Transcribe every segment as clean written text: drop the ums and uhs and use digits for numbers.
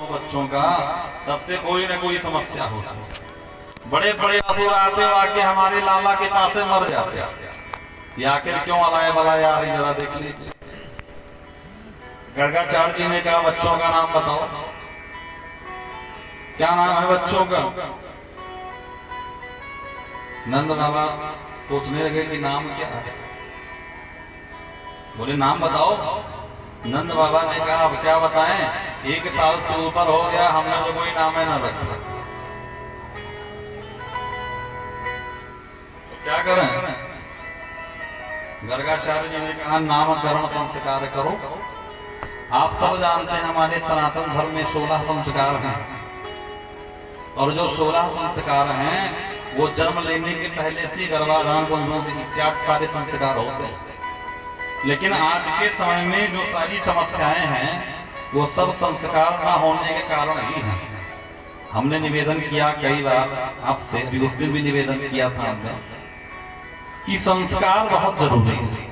तो बच्चों का, तब से कोई न कोई समस्या होती। बड़े बड़े असुर आते हो आके हमारे लाला के पास से मर जाते, ये आखिर क्यों अलाय बलाय आ रही, जरा देख लीजिए। गर्गाचार्य जी ने कहा बच्चों का नाम बताओ, क्या नाम है बच्चों का? नंद बाबा सोचने लगे कि नाम क्या है, बोले नाम बताओ। नंद बाबा ने कहा अब क्या बताएं, 1 साल से ऊपर हो गया, हमने तो कोई नाम है ना रखा, तो क्या करें? गर्गाचार्य जी ने कहा नामकरण संस्कार करो। आप सब जानते हैं हमारे सनातन धर्म में 16 संस्कार हैं, और जो 16 संस्कार हैं वो जन्म लेने के पहले से गर्भाधान बंधनों से इत्यादि सारे संस्कार होते हैं। लेकिन आज के समय में जो सारी समस्याएं हैं वो सब संस्कार न होने के कारण ही हैं। हमने निवेदन किया कई बार आपसे, भी उस दिन भी निवेदन किया था हमने कि संस्कार बहुत जरूरी है।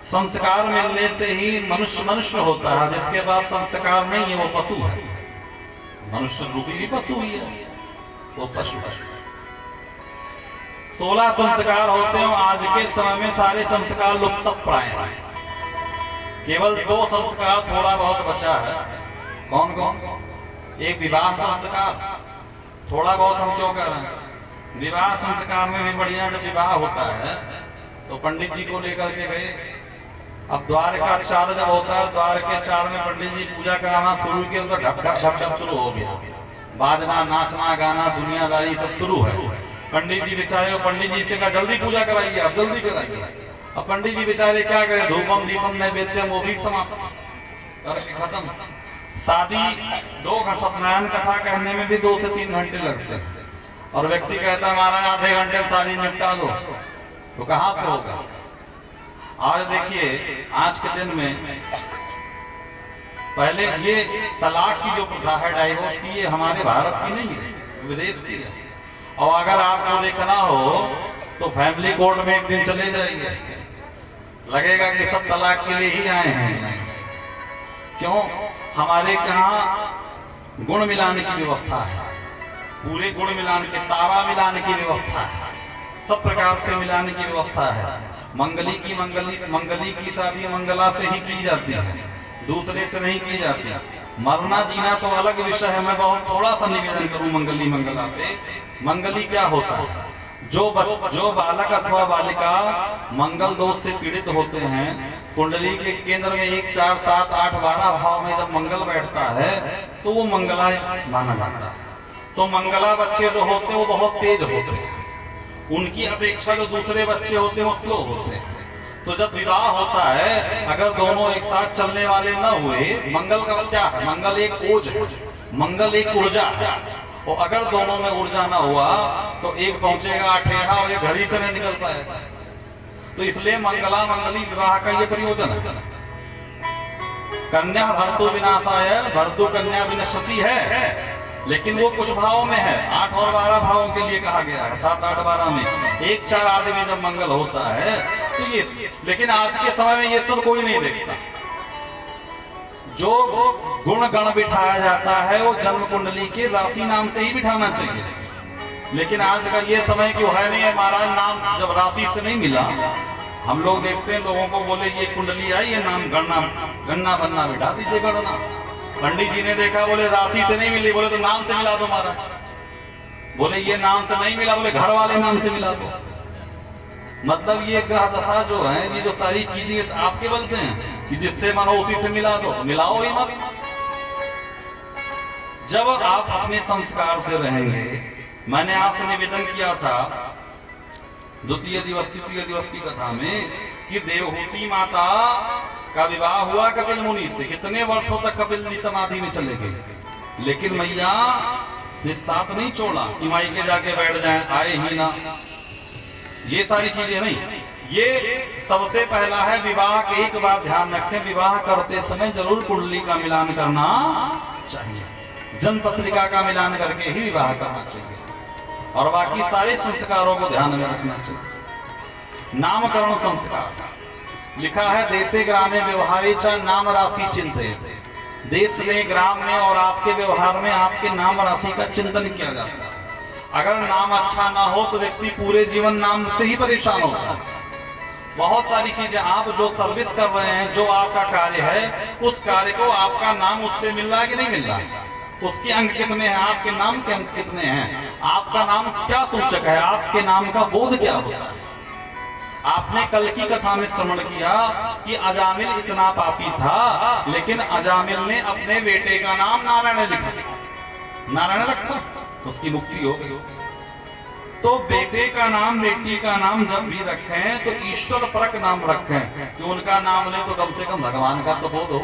संस्कार मिलने से ही मनुष्य मनुष्य होता है, जिसके पास संस्कार नहीं है वो पशु है। मनुष्य रूपी भी पशु ही है, वो पशु है। 16 संस्कार होते हैं, आज के समय में सारे संस्कार लुप्त प्राय हैं। केवल 2 संस्कार थोड़ा बहुत बचा है। कौन कौन? एक विवाह संस्कार, थोड़ा बहुत हम क्यों कर रहे हैं, विवाह संस्कार में भी बढ़िया जब विवाह होता है तो पंडित जी को लेकर के गए। अब द्वार का 4 जब होता है, द्वार के 4 में पंडित जी पूजा कराना शुरू किया तो ढप ढप ढप ढप शुरू हो गया, बाजना नाचना गाना दुनियादारी सब शुरू है। पंडित जी बेचारे, पंडित जी से कहा जल्दी पूजा कराइए, आप जल्दी कराइए। अब पंडित जी बेचारे क्या करें, धूपम दीपम नैवेद्यम वो भी समाप्त करके खत्म। शादी 2 घंटे, सत्यनारायण कथा कहने में भी 2 से 3 घंटे लगते हैं, और व्यक्ति कहता है महाराज आधे घंटे शादी निपटा दो, तो कहां से होगा? आज देखिए आज के दिन में, पहले ये तलाक की जो प्रथा है, डाइवोर्स की, ये हमारे भारत की नहीं है, विदेश की है। और अगर आपको देखना हो तो फैमिली कोर्ट में एक दिन चले जाइए, लगेगा कि सब तलाक के लिए ही आए हैं। क्यों? हमारे यहाँ गुण मिलाने की व्यवस्था है, पूरे गुण मिलाने के, तावा मिलाने की व्यवस्था है, सब प्रकार से मिलाने की व्यवस्था है। मंगली की शादी मंगला से ही की जाती है, दूसरे से नहीं की जाती। मरना जीना तो अलग विषय है, मैं बहुत थोड़ा सा निवेदन करूं मंगली मंगला पे। मंगली क्या होता है? जो बालक अथवा बालिका मंगल दोष से पीड़ित होते हैं, कुंडली के केंद्र में 1, 4, 7, 8, 12 भाव में जब मंगल बैठता है तो वो मंगला माना जाता है। तो मंगला बच्चे जो होते हैं वो बहुत तेज होते हैं, उनकी अपेक्षा जो दूसरे बच्चे होते हैं वो स्लो होते हैं। तो जब विवाह होता है, अगर दोनों एक साथ चलने वाले न हुए, मंगल का क्या है? मंगल एक ओज है, मंगल एक ऊर्जा है, और अगर दोनों में ऊर्जा ना हुआ तो एक पहुंचेगा अठेहा और एक घड़ी से नहीं निकल पाएगा। तो इसलिए मंगला मंगली विवाह का ये प्रयोजन है। कन्या भर्तु विनाशाय, भर्तु कन्या विनश्यति है, लेकिन वो कुछ भावों में है, 8 और 12 भावों के लिए कहा गया है। 7, 8, 12 में 1, 4 आदि में जब मंगल होता है तो ये, लेकिन आज के समय में ये सब कोई नहीं देखता। जो गुण गण बिठाया जाता है वो जन्म कुंडली के राशि नाम से ही बिठाना चाहिए, लेकिन आज का ये समय क्यों है नहीं है महाराज, नाम जब राशि से नहीं मिला, हम लोग देखते हैं लोगों को बोले ये कुंडली आई है, नाम गन्ना बनना बिठा दीजिए गणना। पंडित जी ने देखा, बोले राशि से नहीं मिली, बोले तो नाम से मिला दो महाराज। बोले ये नाम से नहीं मिला, बोले घर वाले नाम से मिला दो। मतलब ये ग्रह दशा जो है, ये जो सारी चीजें आपके बल पे हैं कि जिससे मन हो उसी से मिला दो, तो मिलाओ ही मत। जब आप अपने संस्कार से रहेंगे, मैंने आपसे निवेदन किया था द्वितीय दिवस तृतीय दिवस की कथा में कि देवहूति माता का विवाह हुआ कपिल मुनि से, कितने वर्षों तक कपिल जी समाधि में चले गए, लेकिन मैया ने साथ नहीं छोड़ा कि माई के जाके बैठ जाएं, आए ही ना, ये सारी चीजें नहीं। ये सबसे पहला है विवाह के एक बात ध्यान रखें, विवाह करते समय जरूर कुंडली का मिलान करना चाहिए, जन्म पत्रिका का मिलान करके ही विवाह करना चाहिए, और बाकी सारे संस्कारों को ध्यान में रखना चाहिए। नामकरण संस्कार लिखा है, देशे ग्रामे व्यवहारे च नाम राशि चिंतित। देश में, ग्राम में और आपके व्यवहार में आपके नाम राशि का चिंतन किया जाता है। अगर नाम अच्छा ना हो तो व्यक्ति पूरे जीवन नाम से ही परेशान होता है। बहुत सारी चीजें, आप जो सर्विस कर रहे हैं, जो आपका कार्य है, उस कार्य को आपका नाम उससे मिल रहा है कि नहीं मिल रहा है? उसके अंक कितने हैं? आपके नाम के अंक कितने हैं? आपका नाम क्या सूचक है? आपके नाम का बोध क्या होता है? आपने कल की कथा में श्रवण किया कि अजामिल इतना पापी था, लेकिन अजामिल ने अपने बेटे का नाम नारायण लिखा, नारायण रखा, उसकी मुक्ति हो गई। तो बेटे का नाम, बेटी का नाम जब भी रखें तो ईश्वर परक नाम रखें कि उनका नाम ले तो कम से कम भगवान का तो बोध हो।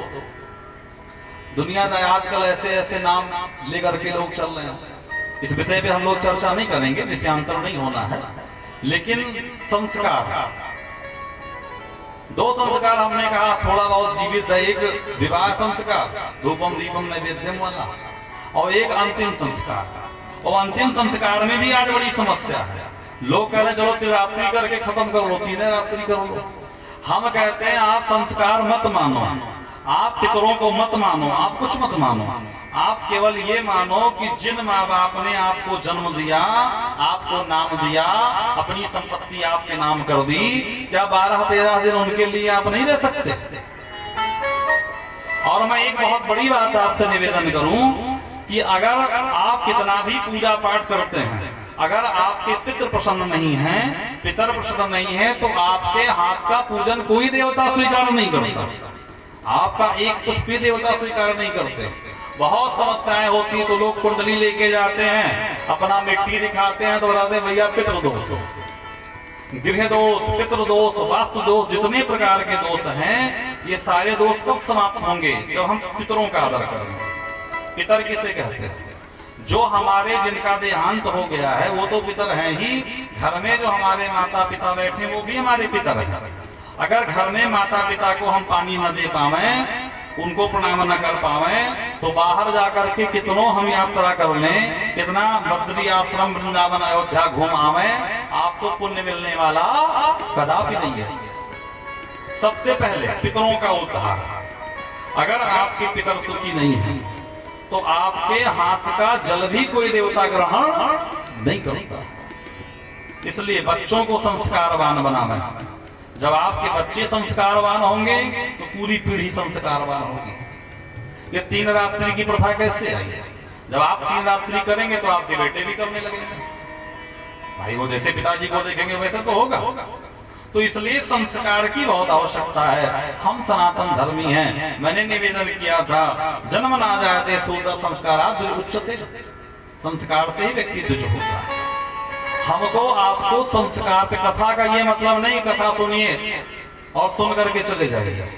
दुनियादार आजकल ऐसे ऐसे नाम लेकर के लोग चल रहे हैं। इस विषय पे हम लोग चर्चा नहीं करेंगे, विषयांतर नहीं होना है। लेकिन संस्कार, दो संस्कार हमने कहा थोड़ा बहुत जीवित है। एक विवाह संस्कार, धूपम दीपम नैवेद्यम वाला, और एक अंतिम संस्कार। और अंतिम संस्कार में भी आज बड़ी समस्या है। लोग कह रहे चलो त्रिरात्रि करके खत्म कर लो, तीन रात्रि कर लो। हम कहते हैं आप संस्कार मत मानो, आप पितरों को मत मानो, आप कुछ मत मानो। आप केवल ये मानो कि जिन माँ बाप ने आपको जन्म दिया, आपको नाम दिया, अपनी संपत्ति आपके नाम कर दी, क्या 12-13 दिन उनके लिए आप नहीं रह सकते? और मैं एक बहुत बड़ी बात आपसे निवेदन करूं कि अगर आप कितना भी पूजा पाठ करते हैं, अगर आपके पितृ प्रसन्न नहीं है, पितर प्रसन्न नहीं है, तो आपके हाथ का पूजन कोई देवता स्वीकार नहीं करता। आपका एक पुष्पी देवता स्वीकार नहीं करते। बहुत समस्याएं होती तो लोग कुंडली लेके जाते हैं, अपना मिट्टी दिखाते हैं, तो बताते हैं भैया पितृदोष, गृह दोष, पितृदोष, वास्तु दोष, जितने प्रकार के दोष हैं, ये सारे दोष कब समाप्त होंगे? जब हम पितरों का आदर करेंगे। पितर किसे कहते हैं? जो हमारे, जिनका देहांत हो गया है वो तो पितर हैं ही। घर में जो हमारे माता पिता बैठे वो भी हमारे पितर हैं। अगर घर में माता पिता को हम पानी न दे पावे, उनको प्रणाम न कर पावे, तो बाहर जाकर के कितनों हम यात्रा कर लें, कितना बद्री आश्रम, वृंदावन, अयोध्या घूम आवे, आपको पुण्य मिलने वाला कदापि नहीं है। सबसे पहले पितरों का उद्धार। अगर आपके पितर सुखी नहीं है तो आपके हाथ का जल भी कोई देवता ग्रहण नहीं करता। इसलिए बच्चों को संस्कारवान बनाना। जब आपके बच्चे संस्कारवान होंगे तो पूरी पीढ़ी संस्कारवान होगी। ये 3 रात्रि की प्रथा कैसे आई? जब आप 3 रात्रि करेंगे तो आपके बेटे भी करने लगेंगे। भाई वो जैसे पिताजी को देखेंगे वैसे तो होगा। तो इसलिए संस्कार की बहुत आवश्यकता है। हम सनातन धर्मी हैं। मैंने निवेदन किया था, जन्म ना जाते सूत्र संस्कारात् उच्यते, संस्कार से ही व्यक्ति द्विज होता है। हमको आपको संस्कार पे, कथा का ये मतलब नहीं कथा सुनिए और सुन करके चले जाइए।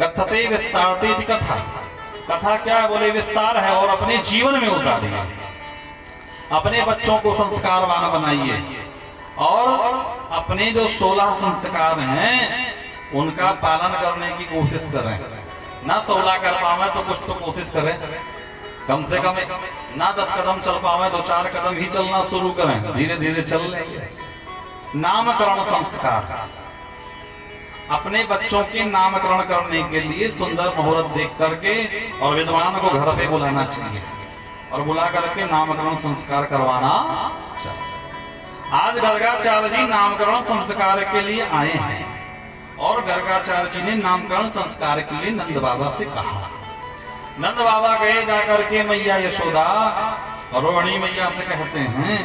कथते विस्तारते कथा, कथा क्या है? बोले विस्तार है, और अपने जीवन में उतारिए। अपने बच्चों को संस्कारवान बनाइए और अपने जो 16 संस्कार हैं उनका पालन करने की कोशिश करें। ना 16 कर पावे तो कुछ तो कोशिश करें, कम से कम ना 10 कदम चल पावे तो 4 कदम ही चलना शुरू करें, धीरे धीरे चल लेंगे। नामकरण संस्कार, अपने बच्चों के नामकरण करने के लिए सुंदर मुहूर्त देख करके और विद्वान को घर पे बुलाना चाहिए और बुला करके नामकरण संस्कार करवाना चाहिए। आज गर्गाचार्य जी नामकरण संस्कार के लिए आए हैं और गर्गाचार्य जी ने नामकरण संस्कार के लिए नंद बाबा से कहा। नंद बाबा गए जाकर के मैया यशोदा और रोहिणी मैया से कहते हैं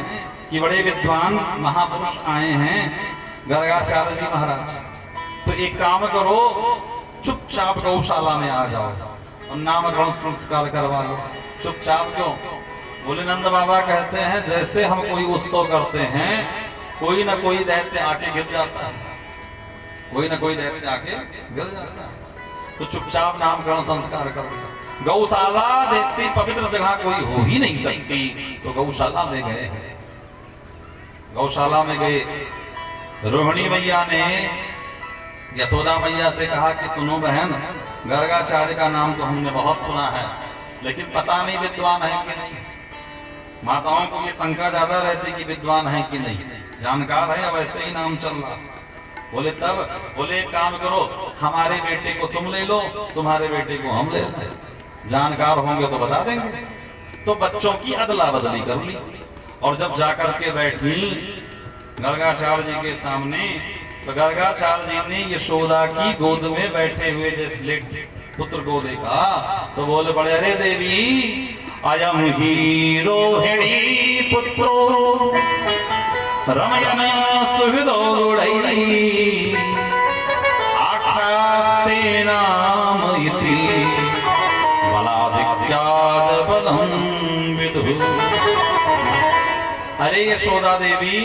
कि बड़े विद्वान महापुरुष आए हैं गर्गाचार्य जी महाराज, तो एक काम करो, चुपचाप गौशाला में आ जाओ और नामकरण संस्कार करवा लो। चुपचाप क्यों? बोले नंद बाबा कहते हैं जैसे हम कोई उत्सव करते हैं, कोई ना कोई दैत्य आके गिर जाता है, कोई ना कोई दैत्य आके गिर जाता है, तो चुपचाप नामकरण संस्कार कर दो। गौशाला जैसी पवित्र जगह कोई हो ही नहीं सकती, तो गौशाला में गए। गौशाला में गए, रोहिणी मैया ने यशोदा मैया से कहा कि सुनो बहन, गर्गाचार्य का नाम तो हमने बहुत सुना है, लेकिन पता नहीं विद्वान है कि नहीं। माताओं को ये शंका ज्यादा रहती कि विद्वान है कि नहीं, जानकार है या वैसे ही नाम चल रहा। बोले तब, बोले एक काम करो, हमारे बेटे को तुम ले लो, तुम्हारे बेटे को हम ले लें, जानकार होंगे तो बता देंगे। तो बच्चों की अदला बदली कर ली, और जब जाकर के बैठी गर्गाचार्य जी के सामने, तो गर्गाचार्य जी ने यशोदा की गोद में बैठे हुए जैसे लेट पुत्र को देखा, तो बोले बड़े अरे देवी, अयम ही रोहिणी पुत्रो रमयन सुहृदो गुणैः आख्यास्ते नाम इति बलाधिक्याद बलं विदुः। अरे यशोदा देवी,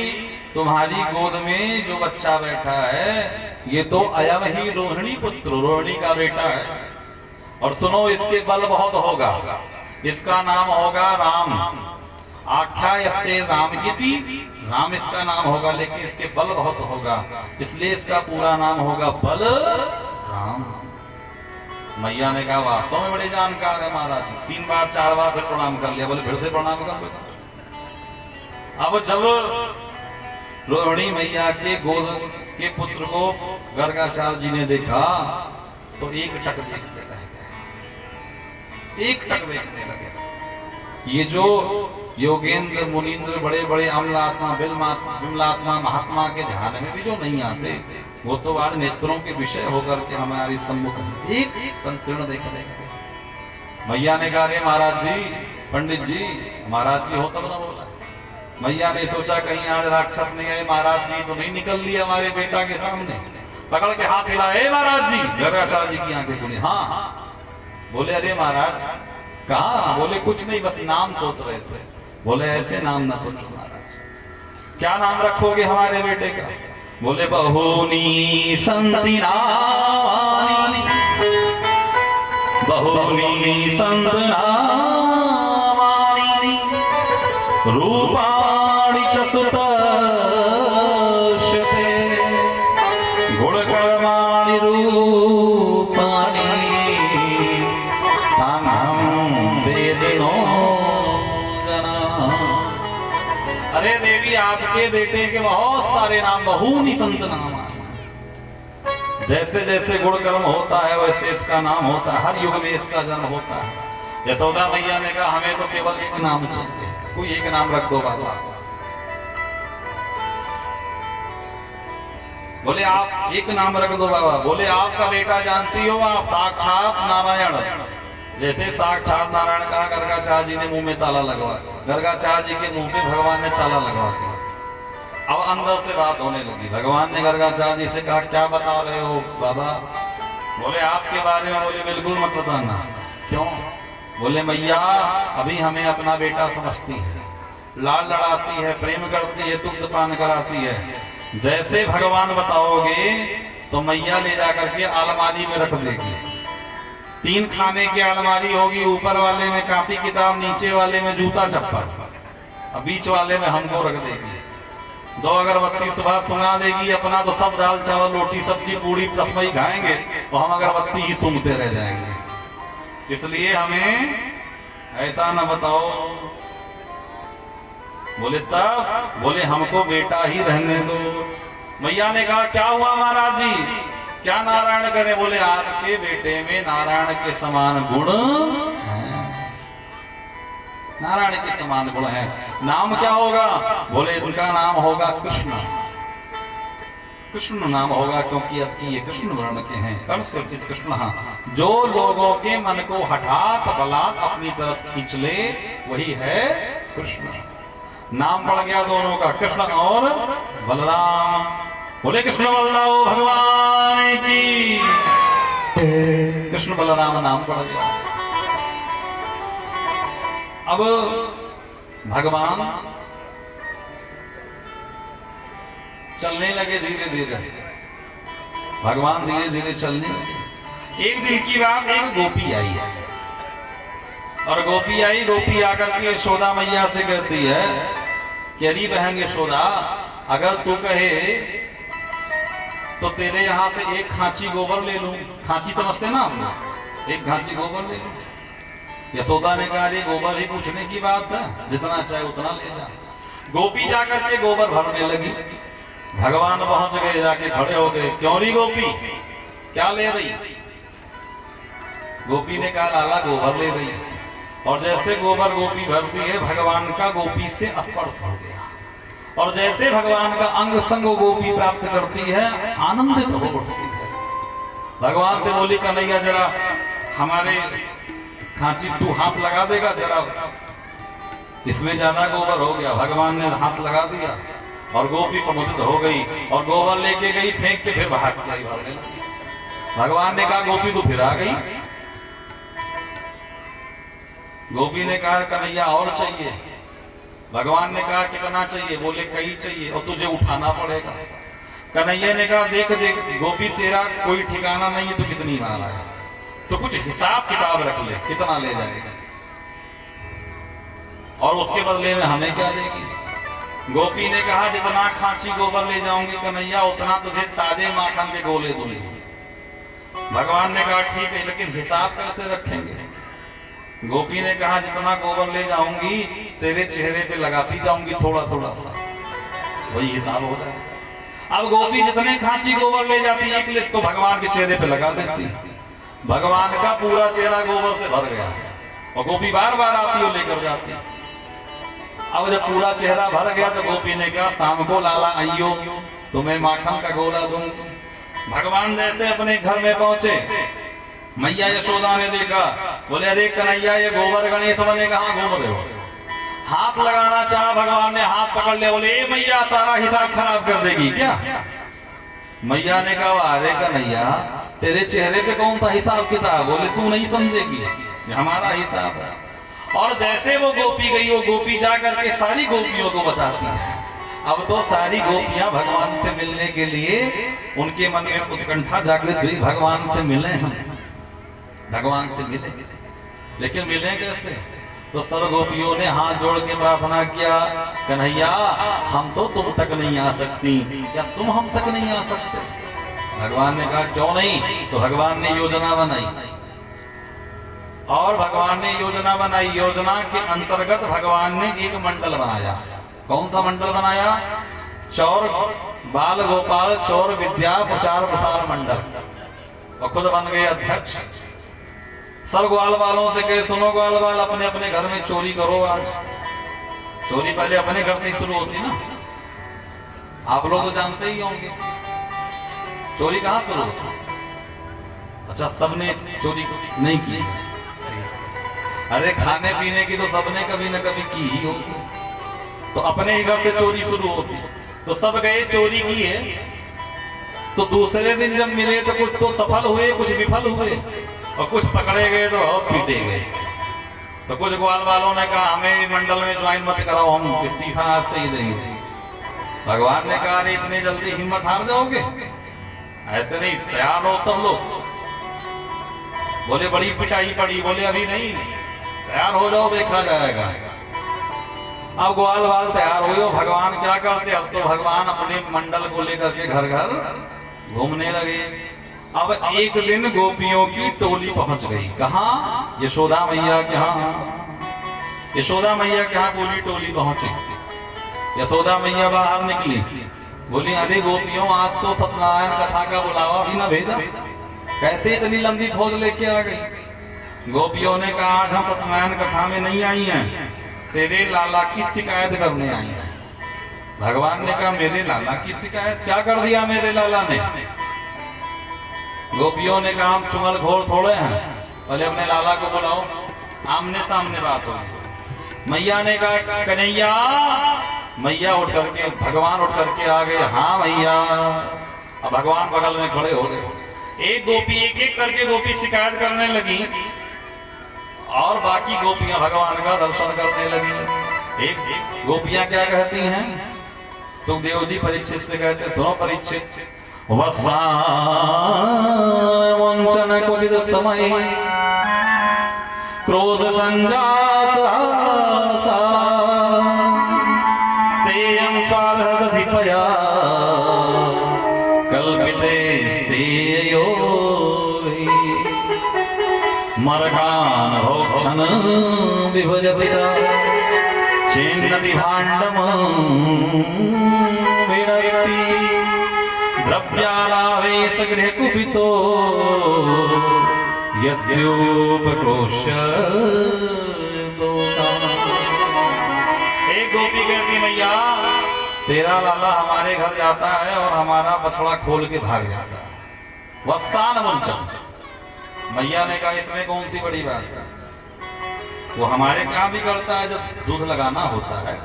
तुम्हारी गोद में जो बच्चा बैठा है ये तो अयम ही रोहिणी पुत्र, रोहिणी का बेटा है। और सुनो, इसके बल बहुत होगा, इसका नाम होगा राम। आख्यायस्ते राम इति, राम इसका नाम होगा, लेकिन इसके बल बहुत होगा, इसलिए इसका पूरा नाम होगा बल राम। मैया ने कहा वास्तव में बड़े जानकार है महाराज। 3 बार 4 बार फिर प्रणाम कर लिया, बोले फिर से प्रणाम कर लो। अब जब रोहिणी मैया के गोद के पुत्र को गर्गाचार्य जी ने देखा तो एक टक देखते रह गए, एक टक देखने लगे। ये जो योगेंद्र मुनीन्द्र बड़े बड़े अमलात्मा विमलात्मा महात्मा के ध्यान में भी जो नहीं आते, वो तो आज नेत्रों के विषय होकर के हमारी सम्मुख एक तंत्रण देख रहे। मैया ने कहा रे महाराज जी, पंडित जी, महाराज जी हो तब ना बोला। मैया ने सोचा कहीं आज राक्षस नहीं आए, महाराज जी तो नहीं निकल लिए हमारे बेटा के सामने। पकड़ के हाथ हिलाए महाराज जी, गर्गाचार्य जी की आंखें खुली। हाँ। बोले अरे महाराज कहा? बोले कुछ नहीं, बस नाम सोच रहे थे। बोले ऐसे नाम ना सोचो महाराज, क्या नाम रखोगे हमारे बेटे का? बोले बहुनी संति नामानि, बहुनी संत नामानि रूपाणि चतुर्दशते गुणकर्माणि रूपाणि तान्हं वेदिनो जना। अरे देवी, आपके बेटे के बहुत सारे नाम, बहुनी संत नाम। जैसे जैसे गुण कर्म होता है वैसे इसका नाम होता है, हर युग में इसका जन्म होता है। यशोदा मैया ने कहा हमें तो केवल एक नाम चाहिए, कोई एक नाम रख दो बाबा। बोले आप एक नाम रख दो बाबा। बोले आपका बेटा जानती हो आप, साक्षात नारायण। जैसे साक्षात नारायण कहा, गर्गाचार्य जी ने मुंह में ताला लगवा, गर्गाचार्य जी के मुंह पे भगवान ने ताला लगवा दिया। अब अंदर से बात होने लगी। भगवान ने गर्गाचार्य जी से कहा क्या बता रहे हो बाबा? बोले आपके बारे में। बोले बिल्कुल मत बताना। क्यों? बोले मैया अभी हमें अपना बेटा समझती है, लाल लड़ाती है, प्रेम करती है, दुग्ध पान कराती है। जैसे भगवान बताओगे तो मैया ले जाकर के अलमारी में रख देगी। 3 खाने की अलमारी होगी, ऊपर वाले में कॉपी किताब, नीचे वाले में जूता चप्पल, और बीच वाले में हमको रख देगी। 2 अगरबत्ती सुबह सुना देगी, अपना तो सब दाल चावल रोटी सब्जी पूरी तस्मई खाएंगे, तो हम अगरबत्ती ही सूंघते रह जाएंगे। इसलिए हमें ऐसा न बताओ। बोले तब? बोले हमको बेटा ही रहने दो। मैया ने कहा क्या हुआ महाराज जी, क्या नारायण करे? बोले आपके बेटे में नारायण के समान गुण हैं, नारायण के समान गुण है। नाम क्या होगा? बोले इसका नाम होगा कृष्ण। कृष्ण नाम होगा क्योंकि अब की ये कृष्ण वर्ण के हैं। कल से कृष्ण, जो लोगों के मन को हठात बलात् अपनी तरफ खींच ले वही है कृष्ण। नाम पड़ गया दोनों का, कृष्ण और बलराम। बोले कृष्ण बलराम भगवान की, कृष्ण बलराम नाम पड़ गया। अब भगवान चलने लगे धीरे धीरे, भगवान धीरे धीरे चलने लगे। एक दिन की बात, एक गोपी आई है, और गोपी आई, गोपी आकर के यशोदा मैया से कहती है कि अरे बहन यशोदा, अगर तू कहे तो तेरे यहाँ से एक खांची गोबर ले लूं। खांची समझते ना आप? एक खांची गोबर ले लूं। यशोदा ने कहा ये गोबर ही पूछने की बात है, जितना चाहे उतना ले जा। गोपी जाकर के गोबर भरने लगी। भगवान पहुंच गए, जाके खड़े हो गए, क्यों री गोपी क्या ले रही? गोपी ने कहा लाला गोबर ले रही। और जैसे गोबर गोपी भरती है, भगवान का गोपी से स्पर्श हो गया, और जैसे भगवान का अंग संग गोपी प्राप्त करती है, आनंदित हो उठती है। भगवान से बोली कन्हैया जरा हमारे खांची तू हाथ लगा देगा जरा, इसमें ज्यादा गोबर हो गया। भगवान ने हाथ लगा दिया और गोपी प्रमुदित हो गई और गोबर लेके गई, फेंक के फिर बाहर भरने लगी। भगवान ने कहा गोपी तू फिर आ गई। गोपी ने कहा कन्हैया और चाहिए। भगवान ने कहा कितना चाहिए? बोले कई चाहिए और तुझे उठाना पड़ेगा। कन्हैया ने कहा देख देख गोपी तेरा कोई ठिकाना नहीं है, तो कितनी मांगा है, तो कुछ हिसाब किताब रख ले, कितना ले जाएगा और उसके बदले में हमें क्या देगी? गोपी ने कहा जितना खांची गोबर ले जाऊंगी कन्हैया, उतना तुझे ताजे माखन के गोले दूंगी। भगवान ने कहा ठीक है, लेकिन हिसाब कैसे रखेंगे? गोपी ने कहा जितना गोबर ले जाऊंगी तेरे चेहरे पे लगाती जाऊंगी थोड़ा थोड़ा सा, वही हिसाब हो रहा है। अब गोपी जितने खांची गोबर ले जाती एक लिख तो भगवान के चेहरे पे लगा देती। भगवान का पूरा चेहरा गोबर से भर गया और गोपी बार बार आती और लेकर जाती। अब जब पूरा चेहरा भर गया तो गोपी ने कहा शाम को लाला आइयो, तुम्हें माखन का गोला दूंगी। भगवान जैसे अपने घर में पहुंचे, मैया यशोदा ने देखा, बोले अरे कन्हैया ये गोबर गणेश बने कहाँ घूम रहे हो? हाथ लगाना चाहा, भगवान ने हाथ पकड़ लिया, बोले ए मैया सारा हिसाब खराब कर देगी क्या? मैया ने कहा अरे कन्हैया तेरे चेहरे पे कौन सा हिसाब किताब? बोले तू नहीं समझेगी, ये हमारा हिसाब है। और जैसे वो गोपी गई, वो गोपी जा करके सारी गोपियों को बताती है। अब तो सारी गोपियां भगवान से मिलने के लिए उनके मन में उत्कंठा जागृत हुई, भगवान से मिले हम, भगवान से मिले। लेकिन मिले कैसे? तो सब गोपियों ने हाथ जोड़ के प्रार्थना किया, कन्हैया हम तो तुम तक नहीं आ सकती, क्या तुम हम तक नहीं आ सकते? भगवान ने कहा क्यों नहीं? तो भगवान ने योजना बनाई, और भगवान ने योजना बनाई। योजना के अंतर्गत भगवान ने एक मंडल बनाया। कौन सा मंडल बनाया? चौर बाल गोपाल चौर विद्या प्रचार प्रसार मंडल, और खुद बन गए अध्यक्ष। सब ग्वाल वालों से कहे सुनो ग्वाल वाल, अपने अपने घर में चोरी करो। आज चोरी पहले अपने घर से ही शुरू होती ना, आप लोग तो जानते ही होंगे चोरी कहाँ शुरू होती। अच्छा सबने चोरी नहीं की? अरे खाने पीने की तो सबने कभी न कभी की ही होगी, तो अपने ही घर से चोरी शुरू होती। तो सब गए चोरी की है, तो दूसरे दिन जब मिले तो कुछ तो सफल हुए, कुछ विफल हुए, और कुछ पकड़े गए तो पीटे गए। तो कुछ ग्वाल वालों ने कहा हमें मंडल में ज्वाइन मत कराओ, हम इस्तीफा आज से ही देंगे। भगवान ने कहा इतने जल्दी हिम्मत हार जाओगे? ऐसे नहीं, तैयार हो सब लोग। बोले बड़ी पिटाई पड़ी, बोले अभी नहीं, तैयार हो जाओ देखा जाएगा। अब ग्वाल वाल तैयार हुए, और भगवान क्या करते? अब तो भगवान अपने मंडल को लेकर के घर घर घूमने लगे। अब एक दिन गोपियों की टोली पहुंच गई, कहाँ? यशोदा मैया के यहाँ। यशोदा मैया के यहाँ पूरी टोली पहुंची। यशोदा मैया बाहर निकली, बोली अरे गोपियों आज तो सत्यनारायण कथा का बुलावा भी न भेजा, कैसे इतनी लंबी फौज लेके आ गई? गोपियों ने कहा आज हम सत्यनारायण कथा में नहीं आई हैं, तेरे लाला की शिकायत करने आई हैं। भगवान ने कहा मेरे लाला की शिकायत? क्या कर दिया मेरे लाला ने? गोपियों ने कहा हम चुंगल घोर थोड़े हैं, पहले अपने लाला को बुलाओ, आमने सामने बात हो। मैया ने कहा कन्हैया। मैया उठ करके, भगवान उठ करके आ गए, हाँ मैया। अब भगवान बगल में खड़े हो गए। एक गोपी एक एक करके गोपी शिकायत करने लगी, और बाकी गोपियां भगवान का दर्शन करने लगी। एक गोपियां क्या कहती हैं? सुखदेव जी परीक्षित से कहते सुनो परीक्षित, वंचन कुचित समय क्रोध संजात सेयं साधधिपया कल्पिते स्तेयो मर्गान् भोक्षन् विभजति सा छिन्नति भाण्डं विनक्ति। द्रव्यालावेश गृह कुपितो यद्योपक्रोश्य एक गोपी कहती मैया तेरा लाला हमारे घर जाता है और हमारा बछड़ा खोल के भाग जाता है। वत्सान मुंचन। मैया ने कहा इसमें कौन सी बड़ी बात है, वो हमारे काम भी करता है, जब दूध लगाना होता है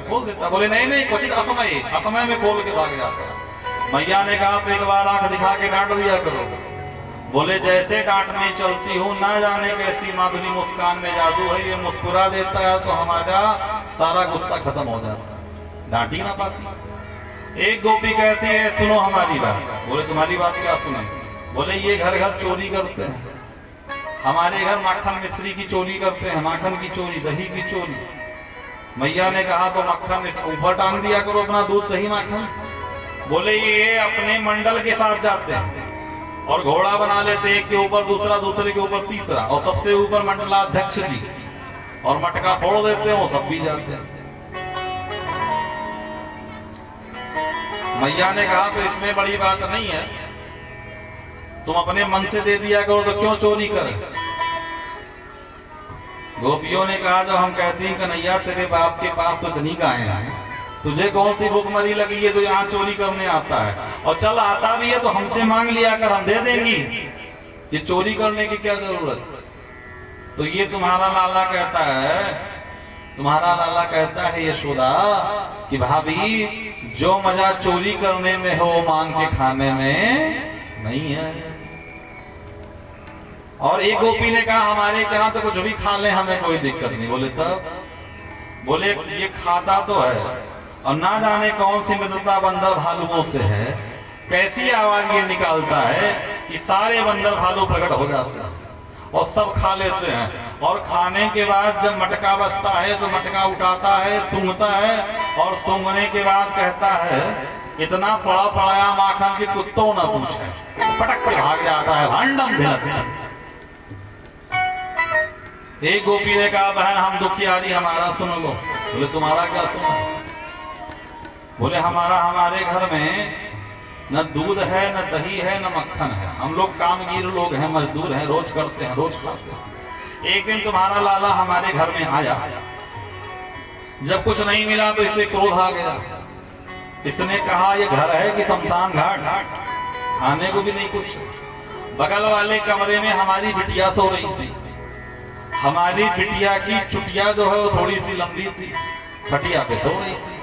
खोल देता। बोले नहीं नहीं क्वचित असमय, असमय में खोल के भाग जाता है। मैया ने कहा तो एक बार आंख दिखा के डांट दिया करो। बोले जैसे डांटने चलती हूँ, ना जाने कैसी माधुरी मुस्कान में जादू है, ये मुस्कुरा देता है तो हमारा सारा गुस्सा खत्म हो जाता है, डांट ही ना पाती। एक गोपी कहती है सुनो हमारी बात। बोले तुम्हारी बात क्या सुने। बोले ये घर घर चोरी करते हैं, हमारे घर माखन मिश्री की चोरी करते हैं, माखन की चोरी, दही की चोरी। मैया ने कहा तो मक्खन ऊपर टांग दिया करो अपना दूध दही माखन। बोले ये अपने मंडल के साथ जाते हैं और घोड़ा बना लेते, एक के ऊपर दूसरा, दूसरे के ऊपर तीसरा, और सबसे ऊपर मंडलाध्यक्ष जी, और मटका फोड़ देते हैं, वो सब भी जाते हैं। मैया ने कहा तो इसमें बड़ी बात नहीं है, तुम अपने मन से दे दिया करो तो क्यों चोरी करें। गोपियों ने कहा जो हम कहती हैं कन्हैया तेरे बाप के पास तो इतनी गायें हैं, तुझे कौन सी भूखमरी लगी है, तो यहाँ चोरी करने आता है, और चल आता भी है तो हमसे मांग लिया कर, हम दे देंगी, ये चोरी करने की क्या जरूरत। तो ये तुम्हारा लाला कहता है, तुम्हारा लाला कहता है यशोदा कि भाभी जो मजा चोरी करने में हो मांग के खाने में नहीं है। और एक गोपी ने कहा हमारे यहाँ तो कुछ भी खा ले हमें कोई दिक्कत नहीं। बोले तब। बोले ये खाता तो है और ना जाने कौन सी मित्रता बंदर भालुओं से है, कैसी आवाज ये निकालता है कि सारे बंदर भालू प्रकट हो जाते हैं और सब खा लेते हैं। और खाने के बाद जब मटका बचता है तो मटका उठाता है, सूंघता है, और सूंघने के बाद कहता है इतना सड़ा सड़ाया माखन के कुत्तों न पूछे, पटक के भाग जाता है भांडम भिनक। एक गोपी ने कहा बहन हम दुखियारी हमारा सुन लो। बोले तुम्हारा क्या सुना। बोले हमारे घर में न दूध है, न दही है, न मक्खन है, हम लोग कामगीर लोग हैं, मजदूर हैं, रोज करते हैं, रोज खाते हैं। एक दिन तुम्हारा लाला हमारे घर में आया, जब कुछ नहीं मिला तो इसे क्रोध आ गया। इसने कहा ये घर है कि शमशान घाट, खाने को भी नहीं कुछ। बगल वाले कमरे में हमारी बिटिया सो रही थी, हमारी बिटिया की चुटिया जो है वो थोड़ी सी लंबी थी, खटिया पे सो रही थी।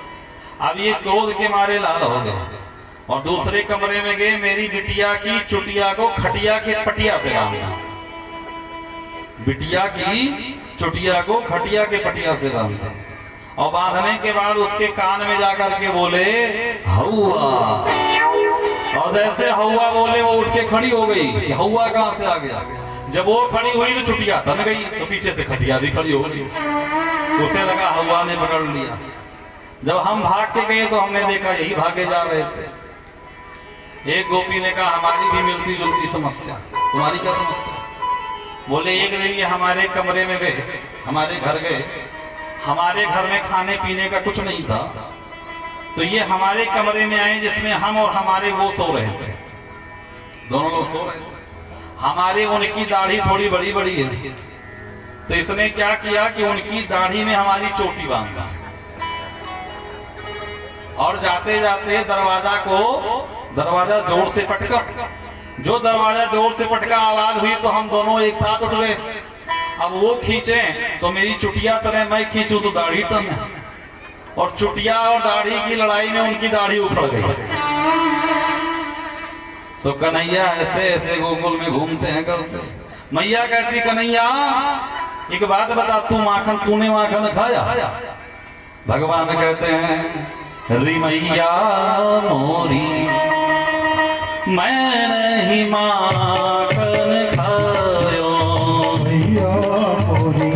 अब ये क्रोध के मारे लाल हो गए और दूसरे कमरे में गए, मेरी बिटिया की चुटिया को खटिया के पटिया से बांधा। बिटिया की चुटिया को खटिया के पटिया से बांधा और बांधने के बाद उसके कान में जाकर के बोले हौवा, और जैसे हौवा बोले वो उठ के खड़ी हो गई। हौवा कहां से आ गया। जब वो खड़ी हुई तो चुटिया तन गई, तो पीछे से खटिया भी खड़ी हो गई। उसे लगा हौवा ने पकड़ लिया। जब हम भाग के गए तो हमने देखा यही भागे जा रहे थे। एक गोपी ने कहा हमारी भी मिलती जुलती समस्या, तुम्हारी क्या समस्या। बोले एक दिन ये हमारे कमरे में गए, हमारे घर गए, हमारे घर में खाने पीने का कुछ नहीं था, तो ये हमारे कमरे में आए जिसमें हम और हमारे वो सो रहे थे, दोनों लोग सो रहे थे। हमारी उनकी दाढ़ी थोड़ी बड़ी बड़ी है, तो इसने क्या किया कि उनकी दाढ़ी में हमारी चोटी बांधा और जाते जाते दरवाजा जोर से पटका। जो दरवाजा जोर से पटका आवाज हुई तो हम दोनों एक साथ उठ गए। अब वो खींचे तो मेरी चुटिया तने, मैं खींचू तो दाढ़ी तने, और चुटिया और दाढ़ी की लड़ाई में उनकी दाढ़ी उखड़ गई। तो कन्हैया ऐसे ऐसे गोकुल में घूमते हैं करते। मैया कहती कन्हैया एक बात बता, तूने माखन खाया। भगवान कहते हैं री मैया मोरी मैं नहीं माखन खायो, मैया मोरी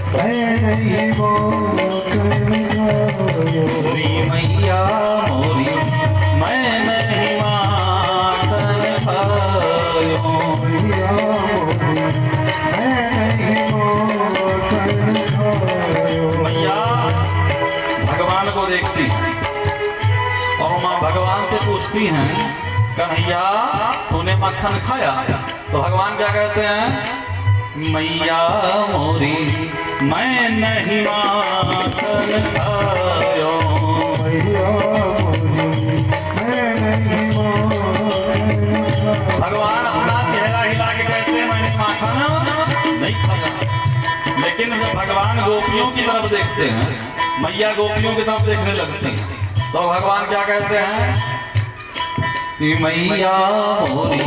मैं नहीं माखन खायो, री मैया मोरी मैं नहीं माखन खायो, मैया मोरी मैं नहीं माखन खायो। मैया भगवान को देखती और माँ भगवान से पूछती हैं कन्हैया तूने मक्खन खाया? तो भगवान क्या कहते हैं, मैया मोरी मैं नहीं माखन खायो। मैया मोरी मैं नहीं माखन खायो। भगवान अपना चेहरा हिला के कहते हैं मैंने माखन नहीं खाया। लेकिन जब भगवान गोपियों की तरफ देखते हैं, मैया गोपियों की तरफ देखने लगती हैं, तो भगवान क्या कहते हैं कि मैया मोरी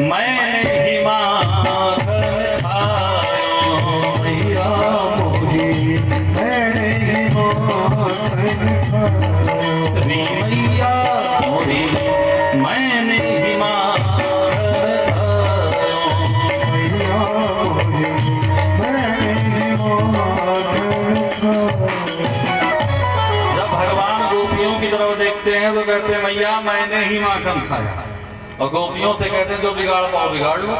मैंने ही माखन खायो। मैया मोरी मैंने ही माखन खायो। मैया मोरी मैंने ही माखन खायो। मैया मोरी मैंने ही माखन खायो। जब भगवान गोपियों की तरफ देखते हैं तो कहते हैं मैया मैंने ही माखन खाया, और गोपियों से कहते हैं जो बिगाड़ पाओ बिगाड़ लो,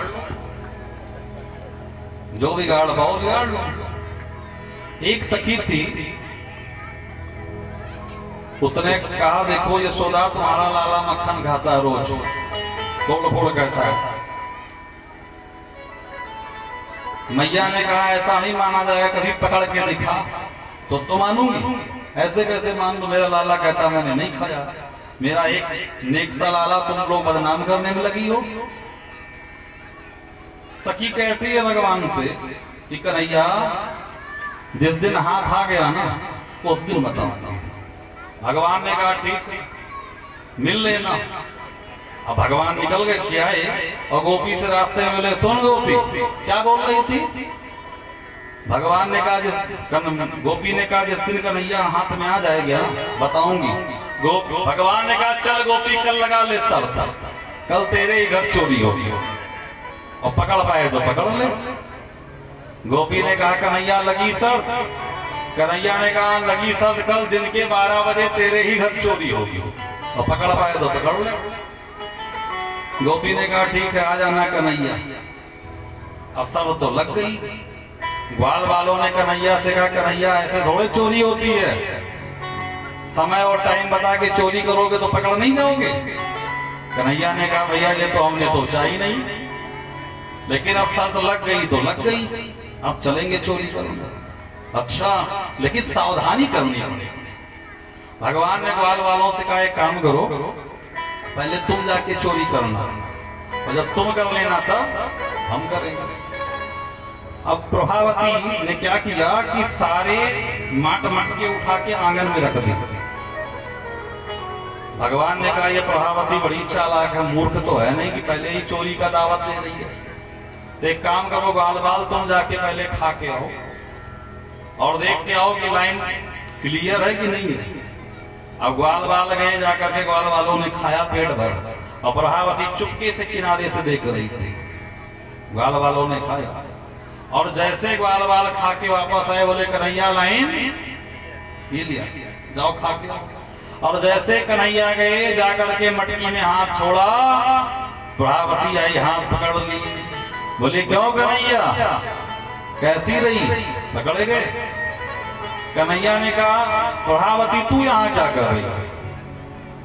जो बिगाड़ पाओ बिगाड़ लो। एक सखी थी, उसने कहा देखो यशोदा तुम्हारा लाला मक्खन खाता है रोज, तोड़ फोड़ कहता है। मैया ने कहा ऐसा नहीं माना जाएगा, कभी पकड़ के दिखा तो मानूंगी, ऐसे कैसे मान लो, मेरा लाला कहता मैंने नहीं खाया, मेरा एक नेक सा लाला तुम लोग बदनाम करने में लगी हो। सखी कहती है भगवान से कि कन्हैया जिस दिन हाथ आ गया ना उस दिन बताऊंगा। भगवान ने कहा ठीक मिल लेना। अब भगवान निकल गए क्या है, और गोपी से रास्ते में मिले, सुन गोपी क्या बोल रही थी। भगवान ने कहा गोपी ने कहा जिस दिन कन्हैया हाथ में आ जाएगा बताऊंगी। भगवान ने कहा चल गोपी कल लगा ले सब, कल तेरे ही घर चोरी होगी, और पकड़ पाए तो पकड़ ले। गोपी ने कहा कन्हैया लगी सब, कन्हैया ने कहा लगी सब, कल दिन के 12 बजे तेरे ही घर चोरी होगी, और पकड़ पाए तो पकड़ ले। गोपी ने कहा ठीक है आ जाना कन्हैया। अब सब तो लग गई। ग्वाल वालों ने कन्हैया से कहा कन्हैया ऐसे थोड़े चोरी होती है, समय और टाइम बता के चोरी करोगे तो पकड़ नहीं जाओगे। कन्हैया ने कहा भैया ये तो हमने सोचा ही नहीं, लेकिन अब शर्त लग गई तो लग गई, अब चलेंगे चोरी करने। अच्छा लेकिन सावधानी करनी पड़ेगी। भगवान ने ग्वाल वालों से कहा एक काम करो, पहले तुम जाके चोरी करना, और जब तुम कर लेना तब हम करेंगे। अब प्रभावती ने क्या किया कि सारे माट मटके उठा के आंगन में रख दी। भगवान ने कहा ये प्रभावती बड़ी चालाक है, मूर्ख तो है नहीं कि पहले ही चोरी का दावत दे रही है। तो एक काम करो ग्वाल बाल तुम जाके पहले खा के आओ और देख के आओ कि लाइन क्लियर है कि नहीं है। अब ग्वाल बाल गए जाकर के, ग्वाल वालों ने खाया पेट भर, और प्रभावती चुपके से किनारे से देख रही थी। ग्वाल वालों ने खाया, और जैसे ग्वाल बाल खा के वापस आए बोले कन्हैया लाइन ये लिया जाओ खा के। और जैसे कन्हैया गए जाकर के मटकी में हाथ छोड़ा, प्रभावती आई हाथ पकड़ ली, बोले क्यों कन्हैया कैसी रही, पकड़े गए। कन्हैया ने कहा प्रभावती तू यहाँ क्या कर रही।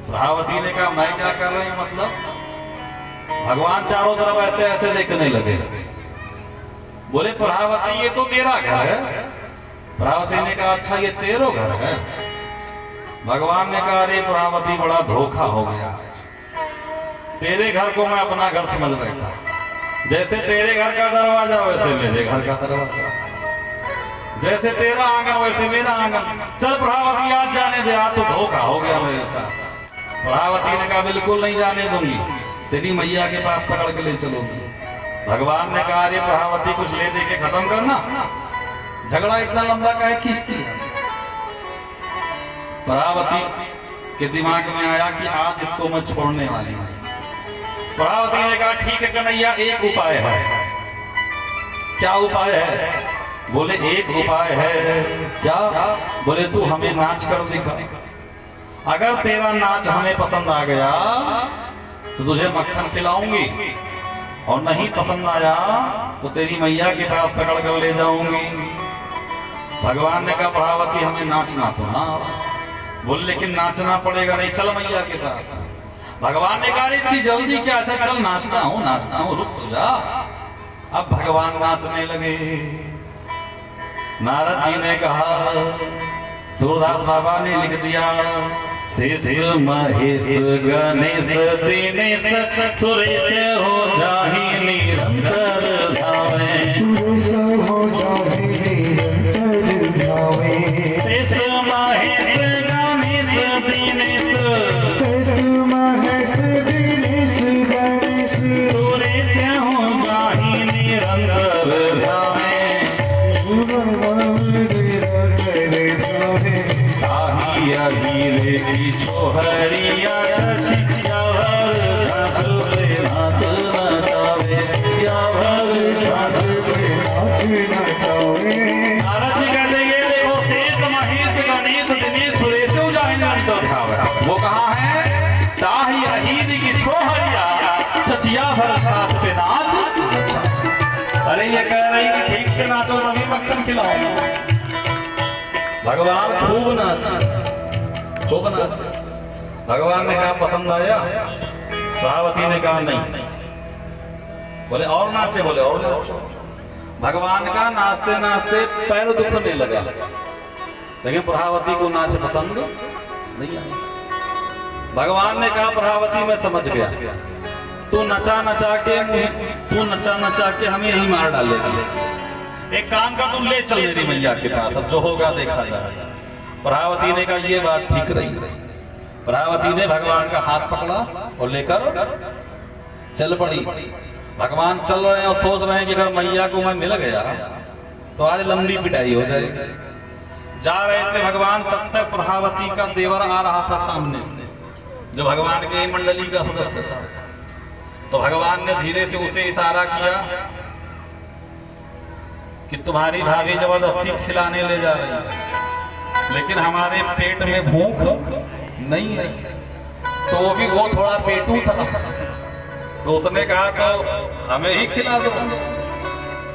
प्रभावती ने कहा मैं क्या कर रही हूँ मतलब। भगवान चारों तरफ ऐसे ऐसे देखने लगे, बोले प्रभावती ये तो तेरा घर है। प्रभावती ने कहा अच्छा ये तेरो घर है। भगवान ने कहा अरे प्रभावती बड़ा धोखा हो गया, तेरे घर को मैं अपना घर समझ बैठा, जैसे तेरे घर का दरवाजा वैसे मेरे घर का दरवाजा, जैसे तेरा आंगन वैसे मेरा आंगन। चल प्रभावती आज जाने दे, आज तो धोखा हो गया मेरे साथ। प्रभावती ने कहा बिल्कुल नहीं जाने दूंगी, तेरी मैया के पास पकड़ के ले चलोगी। भगवान ने कहा अरे प्रभावती कुछ ले दे के खत्म करना, झगड़ा इतना लंबा काहे खींचती है। प्रभावती के दिमाग में आया कि आज इसको मैं छोड़ने वाली हूं। प्रभावती ने कहा ठीक है कन्हैया एक उपाय है। क्या उपाय है। बोले एक उपाय है। क्या। बोले तू हमें नाच कर दिखा, अगर तेरा नाच हमें पसंद आ गया तो तुझे मक्खन खिलाऊंगी, और नहीं पसंद आया तो तेरी मैया के पास पकड़ कर ले जाऊंगी। भगवान ने कहा प्रभावती हमें नाचना तो ना। बोले लेकिन नाचना पड़ेगा। नहीं चल मैया के पास। भगवान ने कहा इतनी जल्दी क्या, अच्छा चल नाचना हो, रुक तो जा। अब भगवान नाचने लगे। नारद जी ने कहा, सूरदास बाबा ने लिख दिया, शेष महेश गणेश दिनेश सुरेश हो जाहि निरंतर धावे, सुरेश हो जाहि निरंतर धावे। शेष महेश गणेश दिनेश, शेष महेश दिनेश गणेश, सुरेश हो जाहि निरंतर धावे। ताहि अहीरे की छोहरिया छछिया भर नाच पे नाच नचावे, या भर नाच पे नाच नचावे। नारद जी कहते हैं देखो शेष महेश गणेश दिनेश सुरेश हो जाहि निरंतर धावे, वो कहाँ है? ताहि अहीरे की छोहरिया छछिया भर नाच पे नाच। अरे ये कह रही कि ठीक से नाचो तभी मक्खन खिलाओ। भगवान खूब नाचे, खूब नाचे। भगवान ने कहा पसंद आया? पार्वती ने कहा नहीं। बोले और नाचे? बोले और नाचो। भगवान का नाचते नाचते पैर दुखने लगा, लेकिन प्रभावती को नाच पसंद नहीं आया। भगवान ने कहा प्रभावती मैं समझ गया, तू नचा नचा के हमें यही मार डालेगा। एक काम का तुम ले चल मेरी मैया के पास, अब जो होगा देखा जाएगा। प्रभावती ने कहा ये बात ठीक रही। प्रभावती ने भगवान का हाथ पकड़ा और लेकर चल पड़ी। भगवान चल रहे हैं और सोच रहे हैं कि अगर मैया को मैं मिल गया तो आज लंबी पिटाई हो जाएगी। जा रहे थे भगवान, तब तक प्रभावती का देवर आ रहा था सामने से, जो भगवान के मंडली का सदस्य था। तो भगवान ने धीरे से उसे इशारा किया कि तुम्हारी भाभी जबरदस्ती खिलाने ले जा रही है, लेकिन हमारे पेट में भूख नहीं है। तो वो थोड़ा पेटू था, तो उसने कहा तो हमें ही खिला दो।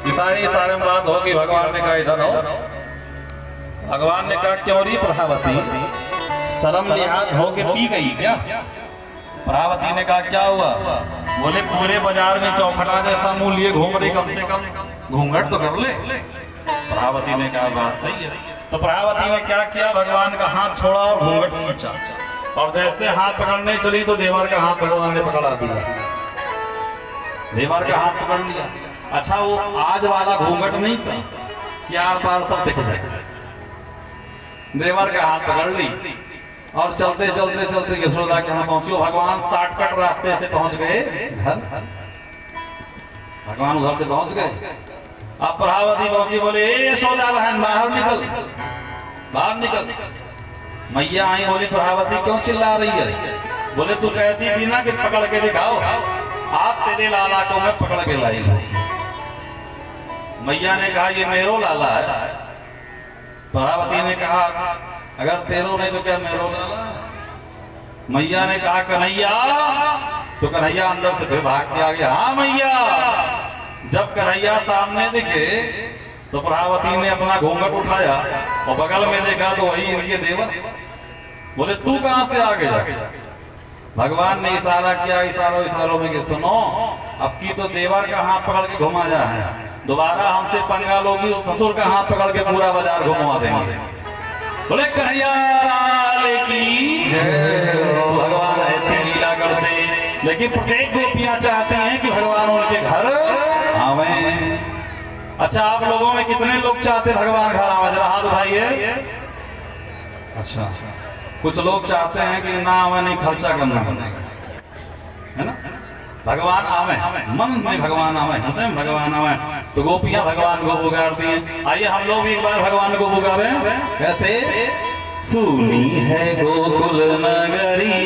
इशारे में बात होगी। भगवान ने कहा इधर आओ। भगवान ने कहा क्यों री प्रभावती, शर्म लिहाज होके पी गई क्या? प्रभावती ने कहा क्या हुआ? बोले पूरे बाजार में चौखटा जैसा मुंह लिए घूम रही, कम से कम घूंघट तो कर ले। प्रभावती ने कहा बात सही है। तो प्रभावती ने क्या किया, भगवान का हाथ छोड़ा और घूंघट खींचा, और जैसे हाथ पकड़ने चली तो देवर का हाथ भगवान ने पकड़ा दिया। देवर का हाथ पकड़ लिया। अच्छा वो आज वाला घूंघट नहीं था कि आर पार सब दिख जाए। देवर का हाथ पकड़ ली और चलते चलते चलते यशोदा के यहाँ पहुंचे। भगवान शॉर्टकट रास्ते से पहुंच गए घर। भगवान उधर से पहुंच गए। अब प्रभावती पहुंची, बोले यशोदा बहन बाहर निकल, बाहर निकल। मैया आई, बोली प्रभावती क्यों चिल्ला रही है? बोले तू कहती थी ना कि पकड़ के दिखाओ, आप तेरे लाला को मैं पकड़ के लाई हूं। मैया ने कहा ये मेरो लाला है। प्रभावती ने कहा अगर तेरो नहीं तो क्या मेरो लाला? मैया ने कहा कन्हैया, तो कन्हैया अंदर से फिर भाग के आ गया। हाँ मैया। जब कन्हैया सामने दिखे तो प्रभावती ने अपना घूंघट उठाया और बगल में देखा तो वही इनके देवर। बोले तू कहां से आ गया? भगवान ने इशारा किया, इशारों में कि सुनो, अब की तो देवर का हाथ पकड़ के घुमा जा है, दोबारा हमसे पंगा लोगी तो ससुर का हाथ पकड़ के पूरा बाजार घुमा देंगे। बोले कन्हैया की जय। भगवान ऐसी लीला करते, लेकिन प्रत्येक गोपियां चाहते हैं कि भगवान उनके घर आवे। अच्छा आप लोगों में कितने लोग चाहते भगवान घर आवे? जरा हाथ उठाइए। अच्छा कुछ लोग चाहते हैं कि ना आवे, नहीं खर्चा करना है ना। भगवान आवे, मन में भगवान आवे, होते हैं भगवान आवे, तो गोपियां भगवान को पुकारती हैं। आइए हम लोग भी एक बार भगवान को पुकारें। कैसे? सुनी है गोकुल नगरी